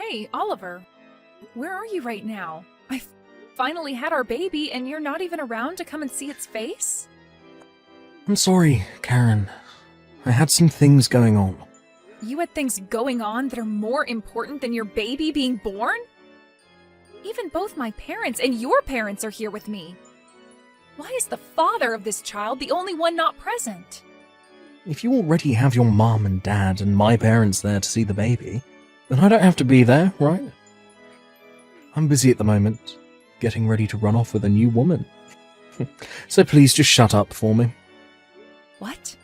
Hey, Oliver. Where are you right now? I finally had our baby and you're not even around to come and see its face? I'm sorry, Karen. I had some things going on. You had things going on that are more important than your baby being born? Even both my parents and your parents are here with me. Why is the father of this child the only one not present? If you already have your mom and dad and my parents there to see the baby, then I don't have to be there, right? I'm busy at the moment, getting ready to run off with a new woman. So please just shut up for me. What?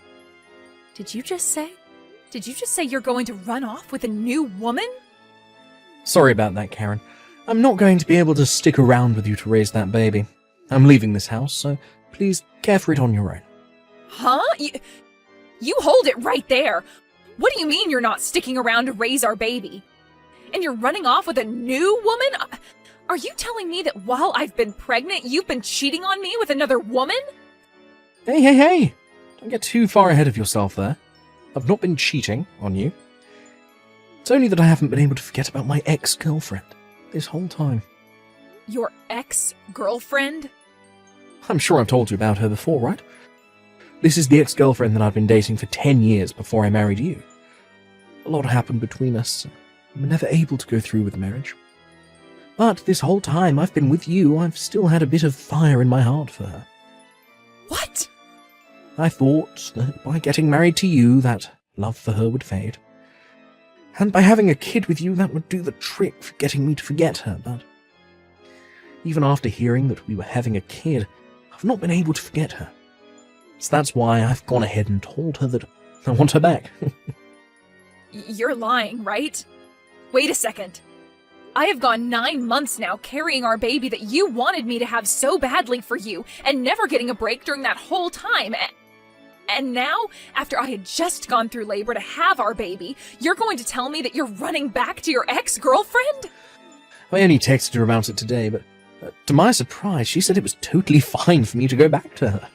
Did you just say you're going to run off with a new woman? Sorry about that, Karen. I'm not going to be able to stick around with you to raise that baby. I'm leaving this house, so please care for it on your own. Huh? You hold it right there. What do you mean you're not sticking around to raise our baby? And you're running off with a new woman? Are you telling me that while I've been pregnant, you've been cheating on me with another woman? Hey! Don't get too far ahead of yourself there. I've not been cheating on you. It's only that I haven't been able to forget about my ex-girlfriend this whole time. Your ex-girlfriend? I'm sure I've told you about her before, right? This is the ex-girlfriend that I've been dating for 10 years before I married you. A lot happened between us. We were never able to go through with the marriage. But this whole time I've been with you, I've still had a bit of fire in my heart for her. What? I thought that by getting married to you, that love for her would fade. And by having a kid with you, that would do the trick for getting me to forget her, but even after hearing that we were having a kid, I've not been able to forget her. So that's why I've gone ahead and told her that I want her back. You're lying, right? Wait a second. I have gone 9 months now carrying our baby that you wanted me to have so badly for you, and never getting a break during that whole time. And now, after I had just gone through labor to have our baby, you're going to tell me that you're running back to your ex-girlfriend? I only texted her about it today, but to my surprise, she said it was totally fine for me to go back to her.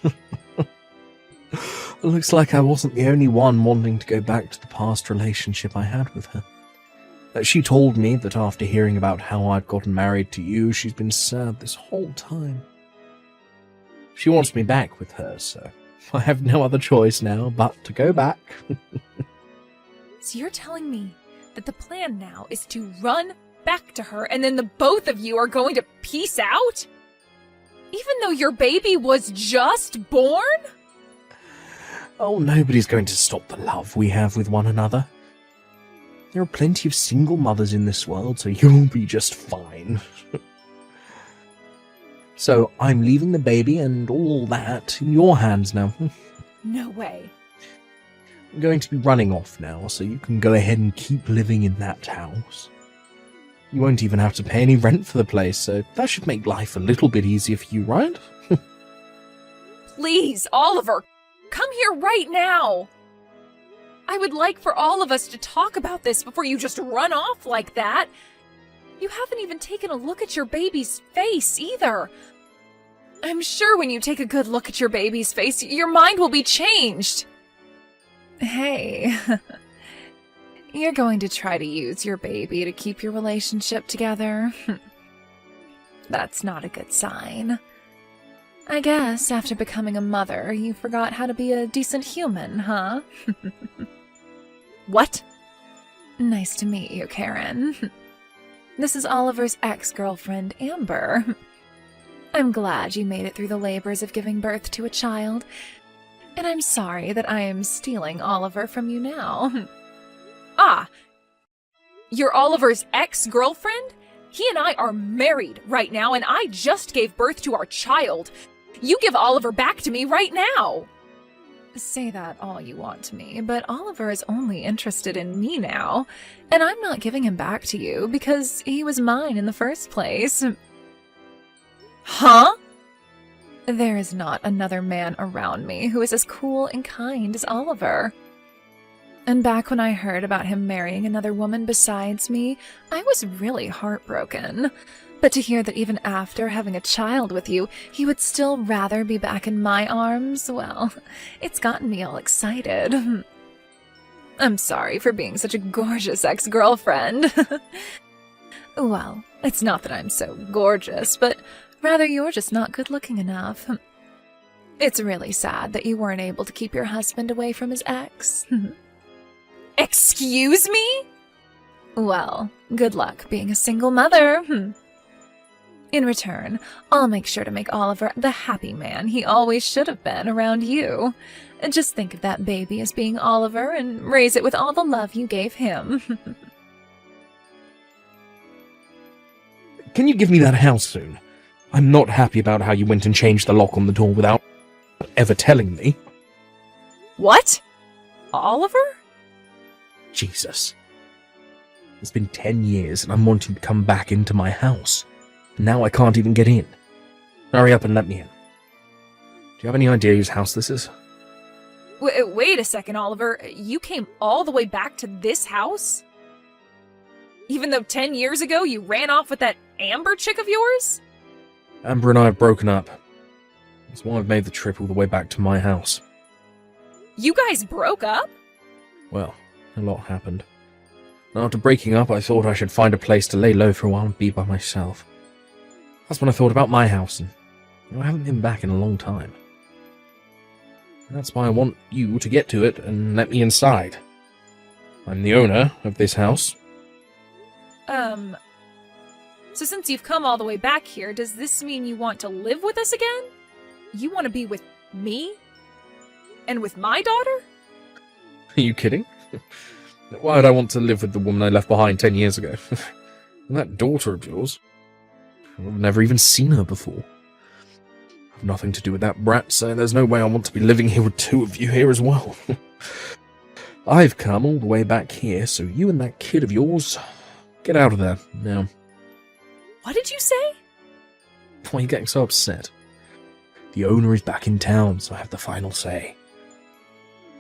It looks like I wasn't the only one wanting to go back to the past relationship I had with her. She told me that after hearing about how I'd gotten married to you, she's been sad this whole time. She wants me back with her, so I have no other choice now but to go back. So you're telling me that the plan now is to run back to her and then the both of you are going to peace out? Even though your baby was just born? Oh, nobody's going to stop the love we have with one another. There are plenty of single mothers in this world, so you'll be just fine. So I'm leaving the baby and all that in your hands now. No way. I'm going to be running off now, so you can go ahead and keep living in that house. You won't even have to pay any rent for the place, so that should make life a little bit easier for you, right? Please, Oliver, come here right now. I would like for all of us to talk about this before you just run off like that. You haven't even taken a look at your baby's face either. I'm sure when you take a good look at your baby's face, your mind will be changed. Hey, you're going to try to use your baby to keep your relationship together? That's not a good sign. I guess after becoming a mother, you forgot how to be a decent human, huh? What? Nice to meet you, Karen. This is Oliver's ex-girlfriend, Amber. I'm glad you made it through the labors of giving birth to a child, and I'm sorry that I am stealing Oliver from you now. Ah! You're Oliver's ex-girlfriend? He and I are married right now, and I just gave birth to our child. You give Oliver back to me right now! Say that all you want to me, but Oliver is only interested in me now, and I'm not giving him back to you because he was mine in the first place. Huh? There is not another man around me who is as cool and kind as Oliver. And back when I heard about him marrying another woman besides me, I was really heartbroken. But to hear that even after having a child with you, he would still rather be back in my arms, well, it's gotten me all excited. I'm sorry for being such a gorgeous ex-girlfriend. Well, it's not that I'm so gorgeous, but rather you're just not good looking enough. It's really sad that you weren't able to keep your husband away from his ex. Excuse me? Well, good luck being a single mother. In return, I'll make sure to make Oliver the happy man he always should have been around you. Just think of that baby as being Oliver and raise it with all the love you gave him. Can you give me that house soon? I'm not happy about how you went and changed the lock on the door without ever telling me. What? Oliver? Jesus. It's been 10 years and I'm wanting to come back into my house. Now I can't even get in. Hurry up and let me in. Do you have any idea whose house this is? Wait a second, Oliver. You came all the way back to this house? Even though 10 years ago you ran off with that Amber chick of yours? Amber and I have broken up. That's why I've made the trip all the way back to my house. You guys broke up? Well, a lot happened. And after breaking up, I thought I should find a place to lay low for a while and be by myself. That's when I thought about my house, and I haven't been back in a long time. And that's why I want you to get to it and let me inside. I'm the owner of this house. So since you've come all the way back here, does this mean you want to live with us again? You want to be with me? And with my daughter? Are you kidding? Why would I want to live with the woman I left behind 10 years ago? And that daughter of yours? I've never even seen her before. I've nothing to do with that brat, so there's no way I want to be living here with two of you here as well. I've come all the way back here, so you and that kid of yours, get out of there now. What did you say? Why are you getting so upset? The owner is back in town, so I have the final say.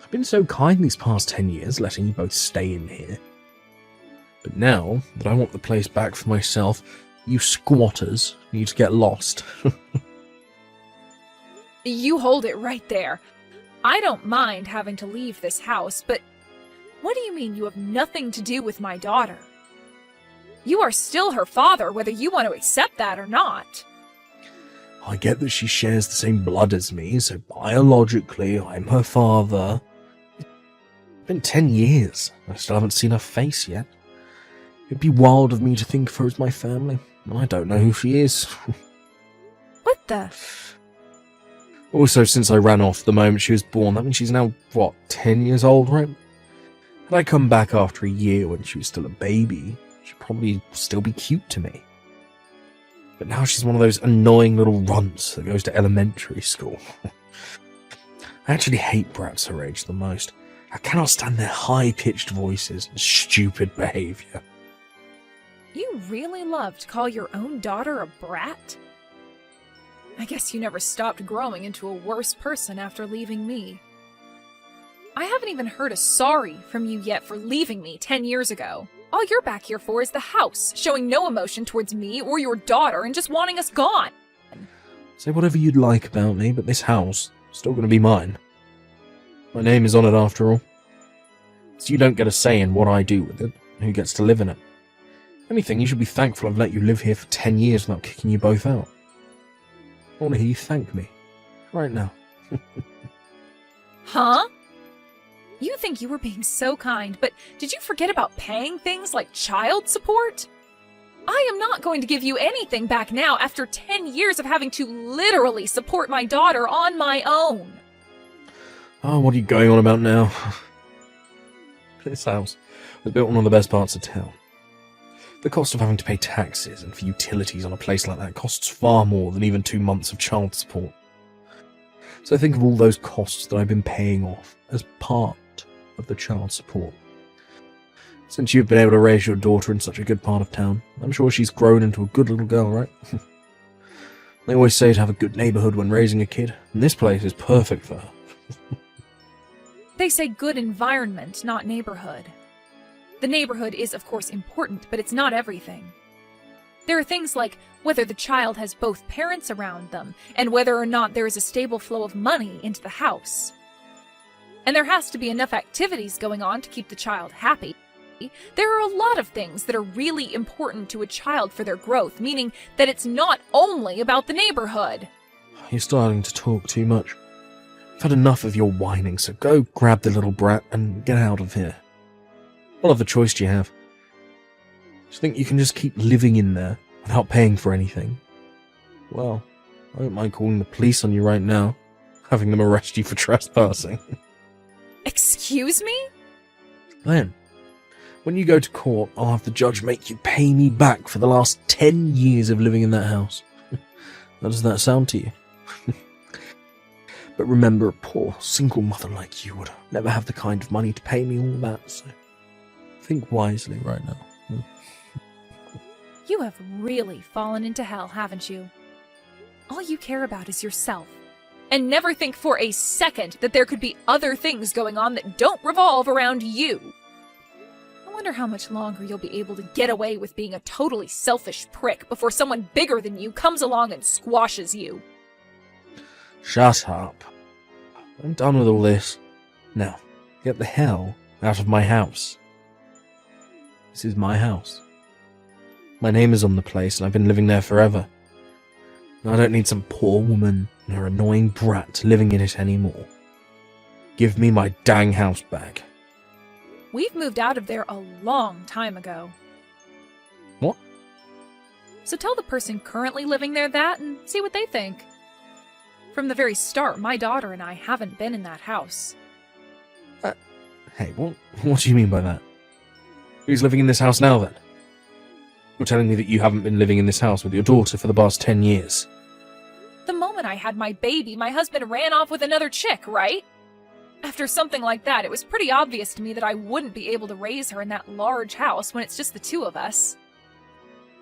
I've been so kind these past 10 years, letting you both stay in here. But now that I want the place back for myself, you squatters need to get lost. You hold it right there. I don't mind having to leave this house, but what do you mean you have nothing to do with my daughter? You are still her father, whether you want to accept that or not. I get that she shares the same blood as me, so biologically I'm her father. It's been 10 years. I still haven't seen her face yet. It'd be wild of me to think of her as my family. I don't know who she is. What the? Also, since I ran off the moment she was born, that means she's now, 10 years old, right? Had I come back after a year when she was still a baby, she'd probably still be cute to me. But now she's one of those annoying little runts that goes to elementary school. I actually hate brats her age the most. I cannot stand their high-pitched voices and stupid behaviour. You really love to call your own daughter a brat? I guess you never stopped growing into a worse person after leaving me. I haven't even heard a sorry from you yet for leaving me 10 years ago. All you're back here for is the house, showing no emotion towards me or your daughter and just wanting us gone. Say whatever you'd like about me, but this house is still going to be mine. My name is on it after all. So you don't get a say in what I do with it, who gets to live in it. If anything, you should be thankful I've let you live here for 10 years without kicking you both out. I want to hear you thank me. Right now. Huh? You think you were being so kind, but did you forget about paying things like child support? I am not going to give you anything back now after 10 years of having to literally support my daughter on my own. Oh, what are you going on about now? This house was built in one of the best parts of town. The cost of having to pay taxes and for utilities on a place like that costs far more than even 2 months of child support. So think of all those costs that I've been paying off as part of the child support. Since you've been able to raise your daughter in such a good part of town, I'm sure she's grown into a good little girl, right? They always say to have a good neighborhood when raising a kid, and this place is perfect for her. They say good environment, not neighborhood. The neighborhood is, of course, important, but it's not everything. There are things like whether the child has both parents around them, and whether or not there is a stable flow of money into the house. And there has to be enough activities going on to keep the child happy. There are a lot of things that are really important to a child for their growth, meaning that it's not only about the neighborhood. You're starting to talk too much. I've had enough of your whining, so go grab the little brat and get out of here. What other choice do you have? Do you think you can just keep living in there without paying for anything? Well, I don't mind calling the police on you right now, having them arrest you for trespassing. Excuse me? Then, when you go to court, I'll have the judge make you pay me back for the last 10 years of living in that house. How does that sound to you? But remember, a poor, single mother like you would never have the kind of money to pay me all that, so think wisely right now. You have really fallen into hell, haven't you? All you care about is yourself, and never think for a second that there could be other things going on that don't revolve around you. I wonder how much longer you'll be able to get away with being a totally selfish prick before someone bigger than you comes along and squashes you. Shut up. I'm done with all this. Now, get the hell out of my house. This is my house. My name is on the place, and I've been living there forever. I don't need some poor woman and her annoying brat living in it anymore. Give me my dang house back. We've moved out of there a long time ago. What? So tell the person currently living there that and see what they think. From the very start, my daughter and I haven't been in that house. Hey, what do you mean by that? Who's living in this house now, then? You're telling me that you haven't been living in this house with your daughter for the past 10 years. The moment I had my baby, my husband ran off with another chick, right? After something like that, it was pretty obvious to me that I wouldn't be able to raise her in that large house when it's just the two of us.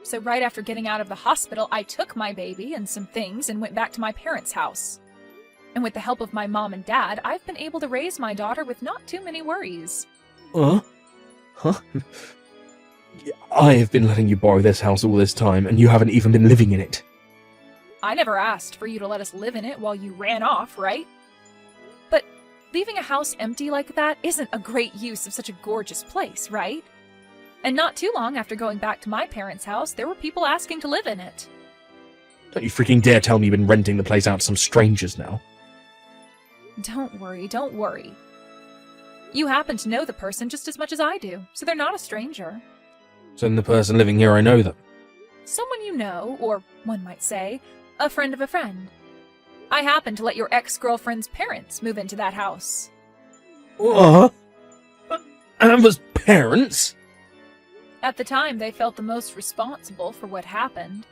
So right after getting out of the hospital, I took my baby and some things and went back to my parents' house. And with the help of my mom and dad, I've been able to raise my daughter with not too many worries. Huh? I have been letting you borrow this house all this time, and you haven't even been living in it. I never asked for you to let us live in it while you ran off, right? But leaving a house empty like that isn't a great use of such a gorgeous place, right? And not too long after going back to my parents' house, there were people asking to live in it. Don't you freaking dare tell me you've been renting the place out to some strangers now. Don't worry. You happen to know the person just as much as I do, so they're not a stranger. So then the person living here, I know them. Someone you know, or one might say, a friend of a friend. I happen to let your ex-girlfriend's parents move into that house. What? Amber's parents? At the time, they felt the most responsible for what happened.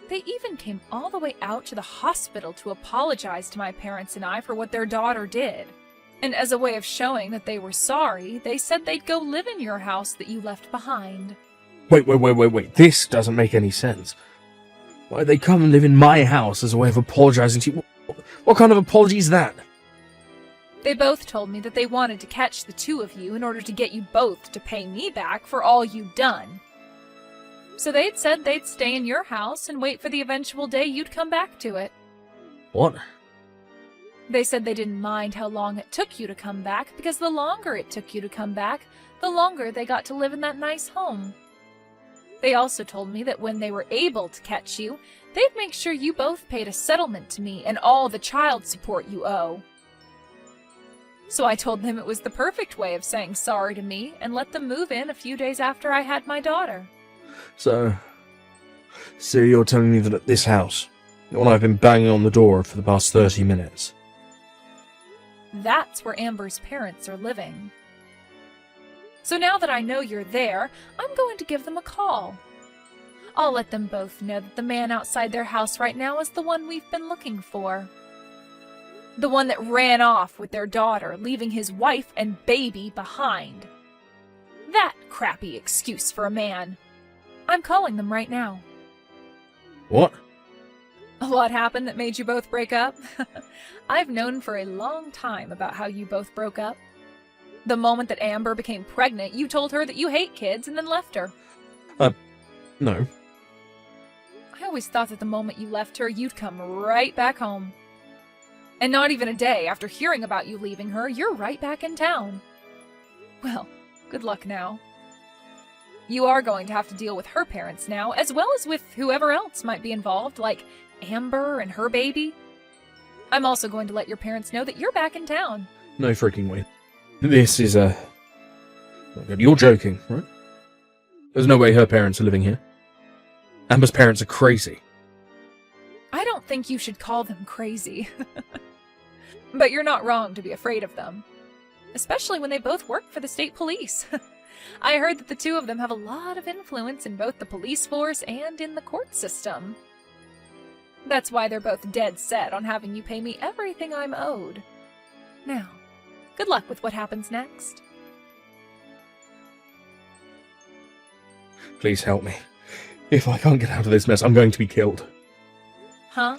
They even came all the way out to the hospital to apologize to my parents and I for what their daughter did. And as a way of showing that they were sorry, they said they'd go live in your house that you left behind. Wait. This doesn't make any sense. Why'd they come and live in my house as a way of apologizing to you? What kind of apology is that? They both told me that they wanted to catch the two of you in order to get you both to pay me back for all you'd done. So they'd said they'd stay in your house and wait for the eventual day you'd come back to it. What? They said they didn't mind how long it took you to come back, because the longer it took you to come back, the longer they got to live in that nice home. They also told me that when they were able to catch you, they'd make sure you both paid a settlement to me and all the child support you owe. So I told them it was the perfect way of saying sorry to me and let them move in a few days after I had my daughter. So you're telling me that at this house, the one I've been banging on the door for the past 30 minutes, that's where Amber's parents are living. So now that I know you're there, I'm going to give them a call. I'll let them both know that the man outside their house right now is the one we've been looking for. The one that ran off with their daughter, leaving his wife and baby behind. That crappy excuse for a man. I'm calling them right now. What? A lot happened that made you both break up? I've known for a long time about how you both broke up. The moment that Amber became pregnant, you told her that you hate kids and then left her. No. I always thought that the moment you left her, you'd come right back home. And not even a day after hearing about you leaving her, you're right back in town. Well, good luck now. You are going to have to deal with her parents now, as well as with whoever else might be involved, like Amber and her baby. I'm also going to let your parents know that you're back in town. No freaking way. This is not good. You're joking, right? There's no way her parents are living here. Amber's parents are crazy. I don't think you should call them crazy. But you're not wrong to be afraid of them. Especially when they both work for the state police. I heard that the two of them have a lot of influence in both the police force and in the court system. That's why they're both dead set on having you pay me everything I'm owed. Now, good luck with what happens next. Please help me. If I can't get out of this mess, I'm going to be killed. Huh?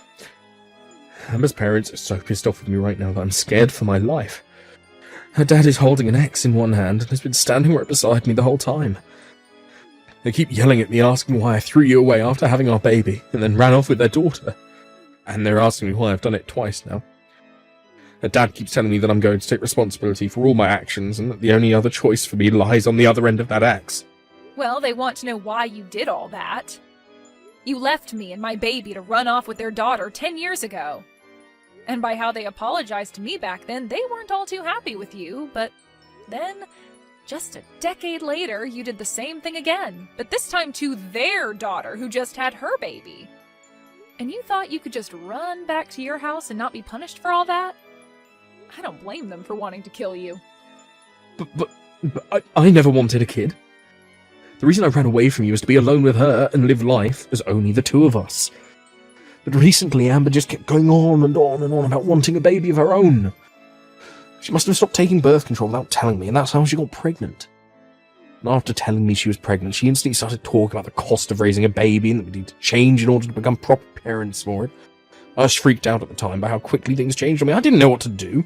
Amber's parents are so pissed off with me right now that I'm scared for my life. Her dad is holding an axe in one hand and has been standing right beside me the whole time. They keep yelling at me, asking why I threw you away after having our baby, and then ran off with their daughter. And they're asking me why I've done it twice now. Her dad keeps telling me that I'm going to take responsibility for all my actions, and that the only other choice for me lies on the other end of that axe. Well, they want to know why you did all that. You left me and my baby to run off with their daughter 10 years ago. And by how they apologized to me back then, they weren't all too happy with you, but then, just a decade later, you did the same thing again, but this time to their daughter who just had her baby. And you thought you could just run back to your house and not be punished for all that? I don't blame them for wanting to kill you. But I never wanted a kid. The reason I ran away from you was to be alone with her and live life as only the two of us. But recently Amber just kept going on and on and on about wanting a baby of her own. She must have stopped taking birth control without telling me, and that's how she got pregnant. And after telling me she was pregnant, she instantly started talking about the cost of raising a baby and that we need to change in order to become proper parents for it. I was freaked out at the time by how quickly things changed on me. I didn't know what to do.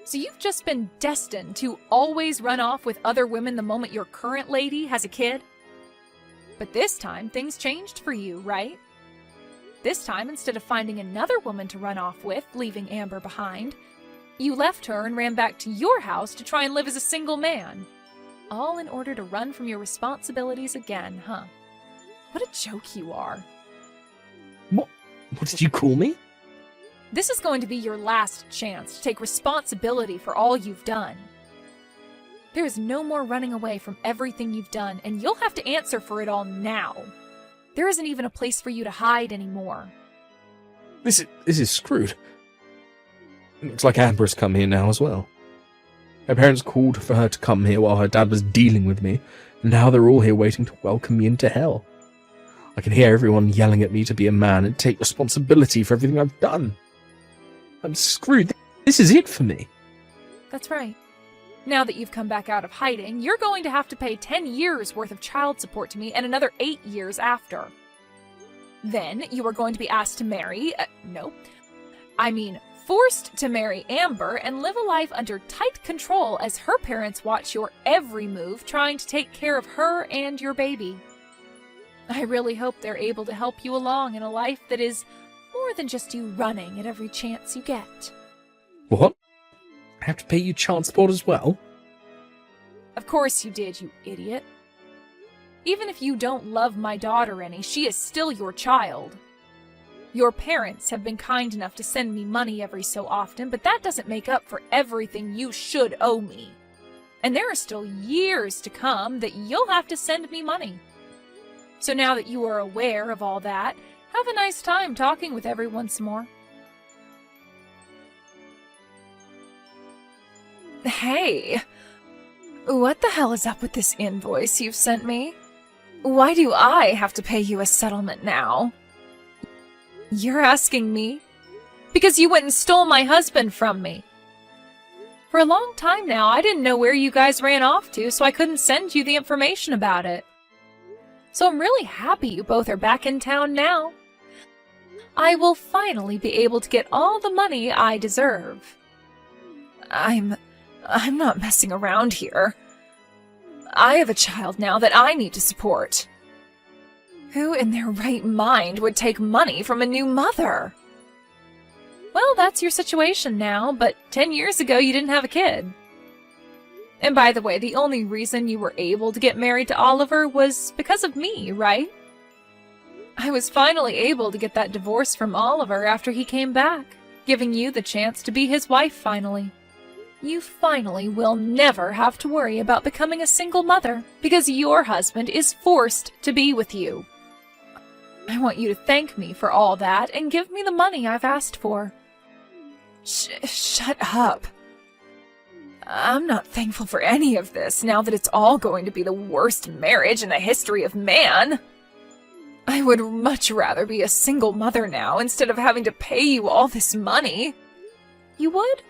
So you've just been destined to always run off with other women the moment your current lady has a kid? But this time, things changed for you, right? This time, instead of finding another woman to run off with, leaving Amber behind, you left her and ran back to your house to try and live as a single man. All in order to run from your responsibilities again, huh? What a joke you are. What did you call me? This is going to be your last chance to take responsibility for all you've done. There is no more running away from everything you've done, and you'll have to answer for it all now. There isn't even a place for you to hide anymore. This is screwed. Looks like Amber's come here now as well. Her parents called for her to come here while her dad was dealing with me, and now they're all here waiting to welcome me into hell. I can hear everyone yelling at me to be a man and take responsibility for everything I've done. I'm screwed. This is it for me. That's right. Now that you've come back out of hiding, you're going to have to pay 10 years worth of child support to me and another 8 years after. Then you are going to be asked to marry, forced to marry Amber and live a life under tight control as her parents watch your every move, trying to take care of her and your baby. I really hope they're able to help you along in a life that is more than just you running at every chance you get. What? I have to pay you child support as well? Of course you did, you idiot. Even if you don't love my daughter any, she is still your child. Your parents have been kind enough to send me money every so often, but that doesn't make up for everything you should owe me. And there are still years to come that you'll have to send me money. So now that you are aware of all that, have a nice time talking with everyone some more. Hey, what the hell is up with this invoice you've sent me? Why do I have to pay you a settlement now? You're asking me? Because you went and stole my husband from me. For a long time now, I didn't know where you guys ran off to, so I couldn't send you the information about it. So I'm really happy you both are back in town now. I will finally be able to get all the money I deserve. I'm not messing around here. I have a child now that I need to support. Who in their right mind would take money from a new mother? Well, that's your situation now, but 10 years ago you didn't have a kid. And by the way, the only reason you were able to get married to Oliver was because of me, right? I was finally able to get that divorce from Oliver after he came back, giving you the chance to be his wife finally. You finally will never have to worry about becoming a single mother because your husband is forced to be with you. I want you to thank me for all that and give me the money I've asked for. Shut up. I'm not thankful for any of this now that it's all going to be the worst marriage in the history of man. I would much rather be a single mother now instead of having to pay you all this money. You would?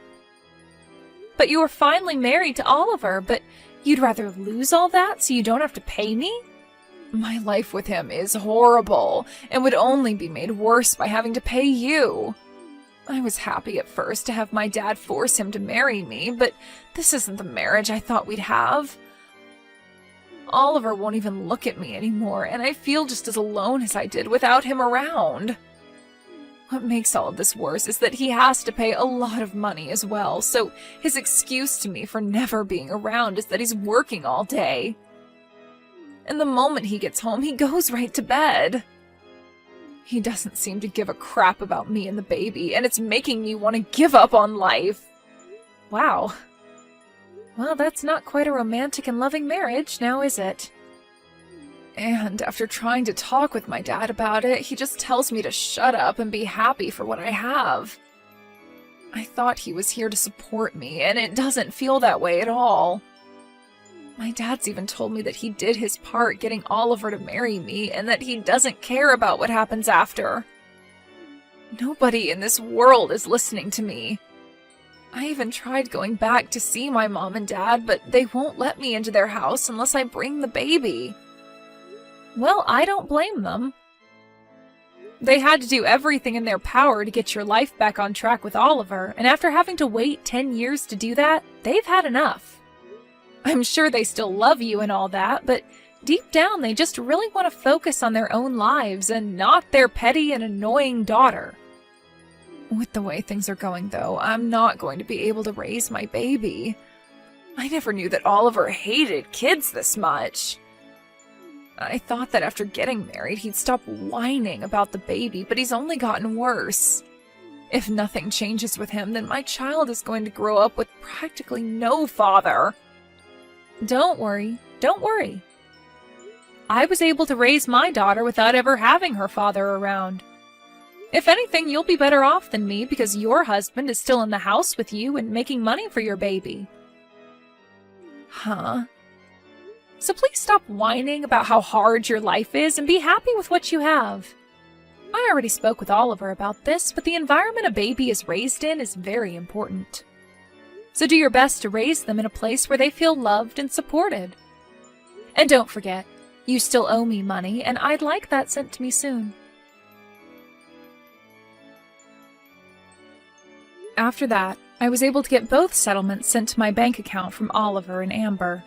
But you were finally married to Oliver, but you'd rather lose all that so you don't have to pay me? My life with him is horrible and would only be made worse by having to pay you. I was happy at first to have my dad force him to marry me, but this isn't the marriage I thought we'd have. Oliver won't even look at me anymore, and I feel just as alone as I did without him around. What makes all of this worse is that he has to pay a lot of money as well, so his excuse to me for never being around is that he's working all day. And the moment he gets home, he goes right to bed. He doesn't seem to give a crap about me and the baby, and it's making me want to give up on life. Wow. Well, that's not quite a romantic and loving marriage, now is it? And after trying to talk with my dad about it, he just tells me to shut up and be happy for what I have. I thought he was here to support me, and it doesn't feel that way at all. My dad's even told me that he did his part getting Oliver to marry me, and that he doesn't care about what happens after. Nobody in this world is listening to me. I even tried going back to see my mom and dad, but they won't let me into their house unless I bring the baby. Well, I don't blame them. They had to do everything in their power to get your life back on track with Oliver, and after having to wait 10 years to do that, they've had enough. I'm sure they still love you and all that, but deep down they just really want to focus on their own lives and not their petty and annoying daughter. With the way things are going, though, I'm not going to be able to raise my baby. I never knew that Oliver hated kids this much. I thought that after getting married, he'd stop whining about the baby, but he's only gotten worse. If nothing changes with him, then my child is going to grow up with practically no father. Don't worry. I was able to raise my daughter without ever having her father around. If anything, you'll be better off than me because your husband is still in the house with you and making money for your baby. Huh? So please stop whining about how hard your life is and be happy with what you have. I already spoke with Oliver about this, but the environment a baby is raised in is very important. So do your best to raise them in a place where they feel loved and supported. And don't forget, you still owe me money, and I'd like that sent to me soon. After that, I was able to get both settlements sent to my bank account from Oliver and Amber.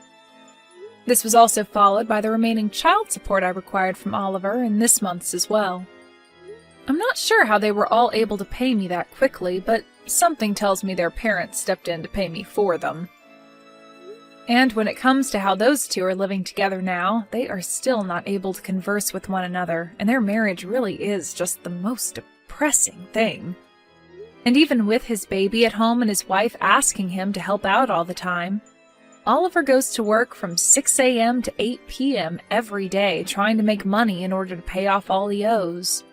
This was also followed by the remaining child support I required from Oliver and this month's as well. I'm not sure how they were all able to pay me that quickly, but something tells me their parents stepped in to pay me for them. And when it comes to how those two are living together now, they are still not able to converse with one another, and their marriage really is just the most depressing thing. And even with his baby at home and his wife asking him to help out all the time, Oliver goes to work from 6 a.m. to 8 p.m. every day trying to make money in order to pay off all he owes.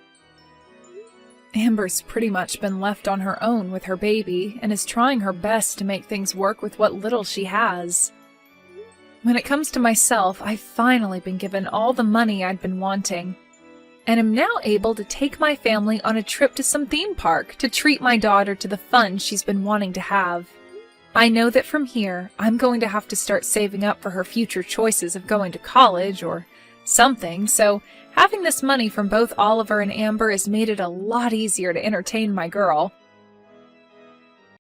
Amber's pretty much been left on her own with her baby and is trying her best to make things work with what little she has. When it comes to myself, I've finally been given all the money I'd been wanting, and am now able to take my family on a trip to some theme park to treat my daughter to the fun she's been wanting to have. I know that from here, I'm going to have to start saving up for her future choices of going to college or something, so having this money from both Oliver and Amber has made it a lot easier to entertain my girl.